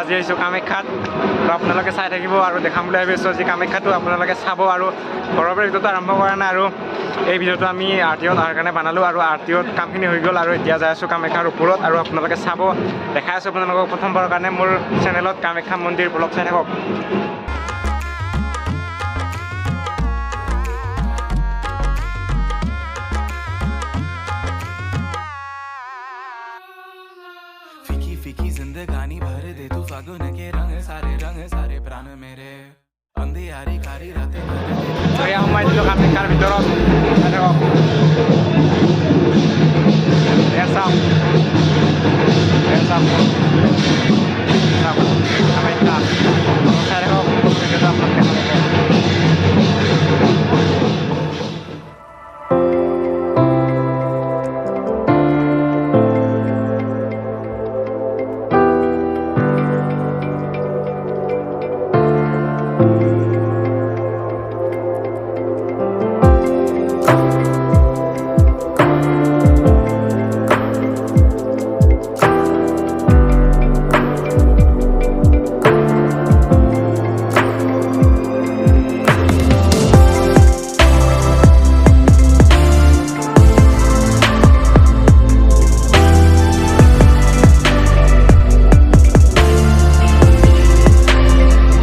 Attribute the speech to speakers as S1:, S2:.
S1: আজি আহিছোঁ কামাখ্যাত আৰু আপোনালোকে চাই থাকিব আৰু দেখাম বুলি ভাবিছোঁ আজি কামাখ্যাটো আপোনালোকে চাব আৰু ঘৰৰ পৰা ভিডিঅ'টো আৰম্ভ কৰা নাই আৰু এই ভিডিঅ'টো আমি আৰটিঅ'ত অহাৰ কাৰণে বনালোঁ আৰু আৰটিঅ'ত কামখিনি হৈ গ'ল আৰু এতিয়া যাই আছোঁ কামাখ্যাৰ ওপৰত আৰু আপোনালোকে চাব দেখাই আছোঁ আপোনালোকক প্ৰথমবাৰৰ কাৰণে মোৰ চেনেলত কামাখ্যা মন্দিৰ ব্লগ চাই থাকক।
S2: फीकी जिंदगानी भर दे तू फागुन के रंग सारे प्राण मेरे अंधियारी कारी रातें भर दे
S1: এয়া সোমাই দিলোঁ কামাখ্যাৰ ভিতৰত চাই থাকক। এয়া চাওক